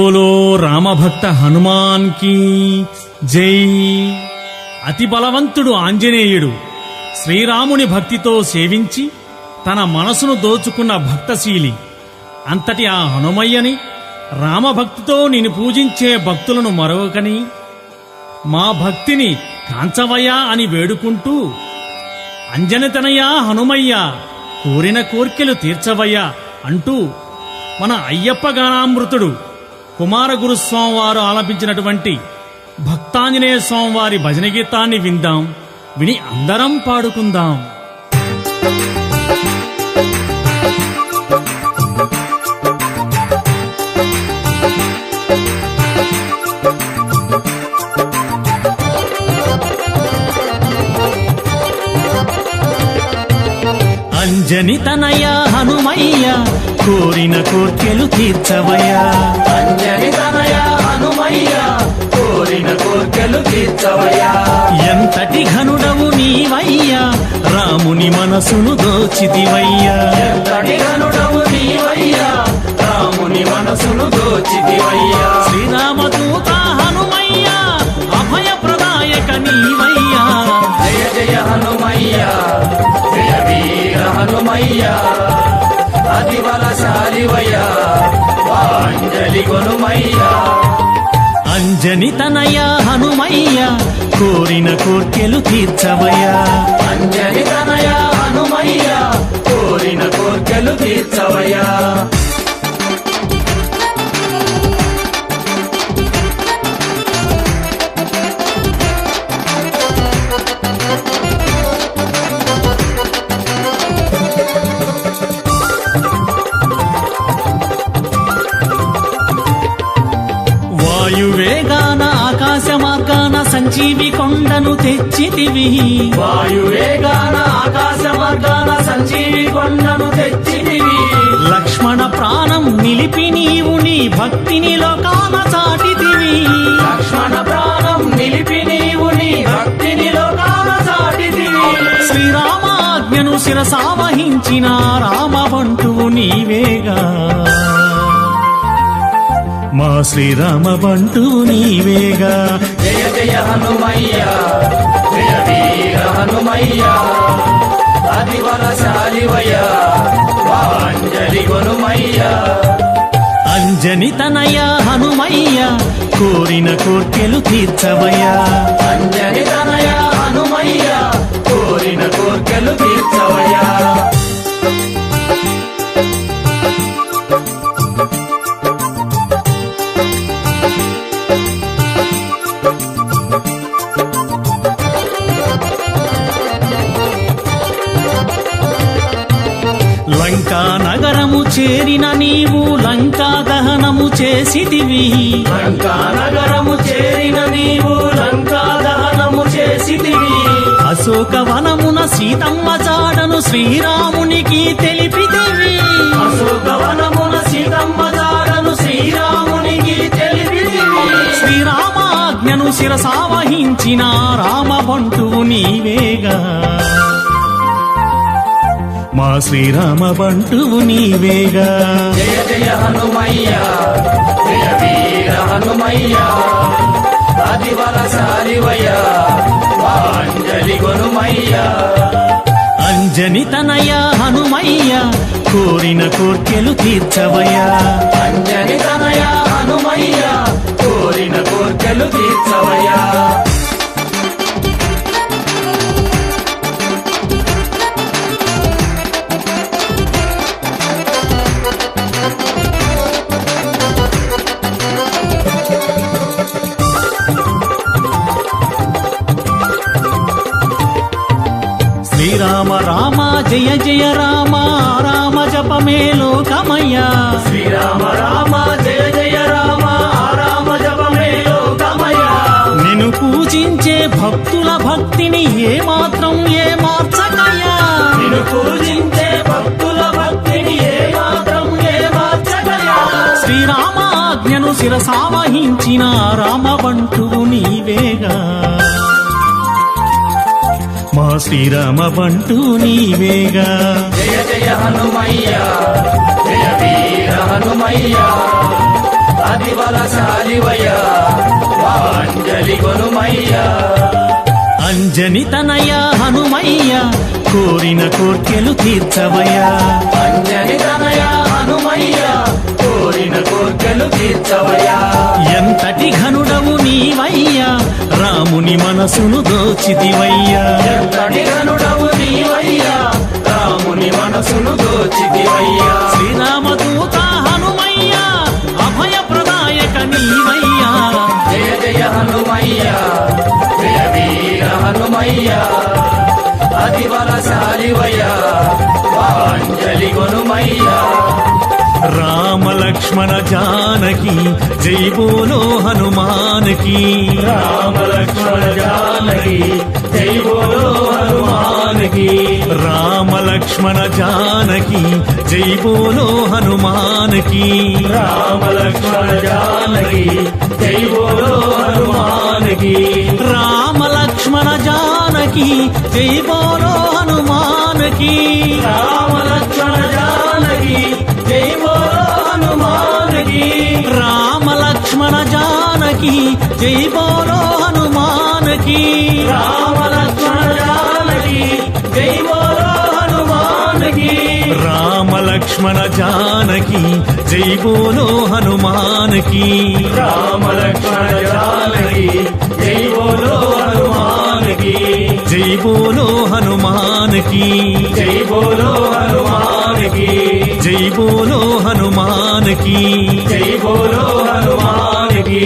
బోలో రామభక్త హనుమాన్ కీ జై. అతి బలవంతుడు ఆంజనేయుడు శ్రీరాముని భక్తితో సేవించి తన మనసును దోచుకున్న భక్తశీలి. అంతటి ఆ హనుమయ్యని రామభక్తితో నిన్ను పూజించే భక్తులను మరొకని మా భక్తిని కాంచవయ్యా అని వేడుకుంటూ, అంజనితనయ్యా హనుమయ్య కోరిన కోర్కెలు తీర్చవయ్యా అంటూ మన అయ్యప్ప గానామృతుడు కుమారగురుస్వామి వారు ఆలపించినటువంటి భక్తాంజనేయ స్వామి వారి భజన గీతాన్ని విందాం, విని అందరం పాడుకుందాం. అంజనితనయ హనుమయ్య కోరిన కోర్కెలు తీర్చవయ్యా. అంజనితనయ హనుమయ్య కోరిన కోర్కెలు తీర్చవయ్యా. ఎంతటి ఘనుడవు నీవయ్యా, రాముని మనసును దోచితివయ్యా. ఎంతటి ఘనుడవు నీవయ్యా, రాముని మనసును దోచితివయ్యా. శ్రీరామదూత హనుమయ్య అభయ ప్రదాయక నీవయ్యా. జయ జయ హనుమయ్య, జయ వీర హనుమయ్య, అతి బలశాలివయ్యా, వాంజలి గొనుమయ్యా. అంజనితనయ హనుమయ్య కోరిన కోర్కెలు తీర్చవయ్యా. అంజనితనయ హనుమయ్య కోరిన కోర్కెలు తీర్చవయ్యా. వాయువేగాన ఆకాశ మార్గాన సంజీవి కొండను తెచ్చితివి. వాయువేగాన ఆకాశ మార్గాన సంజీవి కొండను తెచ్చితివి. లక్ష్మణ ప్రాణం నిలిపి నీవు నీ భక్తిని లోకాన చాటితివి. లక్ష్మణ ప్రాణం నిలిపి నీవు నీ భక్తిని లోకాన చాటితివి. శ్రీరామాజ్ఞను శిరసావహించిన రామబంటువు నీవేగా. మా శ్రీరామ బంటువు నీవేగా. జయ జయ హనుమయ్య, జయ వీర హనుమయ్య, అతి బలశాలివయ్యా, వాంజలి గొనుమయ్య. అంజనితనయ హనుమయ్య కోరిన కోర్కెలు తీర్చవయ్యా. అంజనితనయ హనుమయ్య కోరిన కోర్కెలు తీర్చవయ్యా. లంకా నగరము చేరిన నీవు లంకా దహనము చేసితివి. లంకా నగరము చేరిన నీవు లంకా దహనము చేసితివి. అశోకవనమున సీతమ్మ జాడను శ్రీరామునికి తెలిపితివి. అశోకవనమున సీతమ్మ జాడను శ్రీరామునికి తెలిపితివి. శ్రీరామాజ్ఞను శిరసావహించిన రామబంటువు నీవేగా. మా శ్రీరామ బంటువు నీవేగా. జయ జయ హనుమయ్య, జయ వీర హనుమయ్య, అతి బలశాలివయ్యా, వాంజలి గొనుమయ్య. అంజనితనయ హనుమయ్య కోరిన కోర్కెలు తీర్చవయ్యా. అంజనితనయ హనుమయ్య కోరిన కోర్కెలు తీర్చవయ్యా. శ్రీరామ రామ జయ జయ రామ రామ జపమే లోకమయ్యా. శ్రీరామ రామ జయ జయ రామ రామ జపమే లోకమయ్యా. నిన్ను పూజించే భక్తుల భక్తిని ఏమాత్రం మార్చకయ్యా. నిన్ను పూజించే భక్తుల భక్తిని ఏమాత్రం మార్చకయ్యా. శ్రీరామాజ్ఞను శిరసావహించిన రామబంటువు నీవేగా. మా శ్రీరామ బంటు నీవేగా. జయ జయ హనుమయ్య, జయ వీర హనుమయ్య, అతి బలశాలివయ్యా మా అంజలి కొనుమయ్యా అంజని తనయ హనుమయ్య కోరిన కోర్కెలు తీర్చవయ్యా అంజని తనయ హనుమయ్య కోరిన కోర్కెలు తీర్చవయ్యా ఎంతటి ఘనుడవు నీవయ్యా రాముని మనసును దోచితివయ్యా ఎంతటి ఘనుడవు నీవయ్యా రాముని మనసును దోచితివయ్యా శ్రీరామదూత హనుమయ్య అభయ ప్రదాయక నీవయ్యా జయ జయ హనుమయ్యా జయ వీర హనుమయ్యా అతి బలశాలివయ్యా మా అంజలి కొనుమయ్యా రామ లక్ష్మణ జానకి జై బోలో హనుమానికి రామ లక్ష్మణ జానకి జై బోలో హనుమానికి రామ లక్ష్మణ జానకి జై బోలో హనుమానికి రామ లక్ష్మణ జానకి జై బోలో హనుమానికి రామ లక్ష్మణ జానకి జై బోలో హనుమానికి రామ లక్ష్మణ జానకి జై బోలో హనుమానికి రామ లక్ష్మణ జానకి జై బోలో హనుమానికి రామ లక్ష్మణ జానకి జై బోలో హనుమానికి రామ లక్ష్మణ జానకి జై బోలో హనుమానికి రామ లక్ష్మణ జానకి జై బోలో హనుమానికి జై బోలో హనుమానికి జై బోలో హనుమానికి జై బోలో హనుమానికి జై బోలో హనుమానికి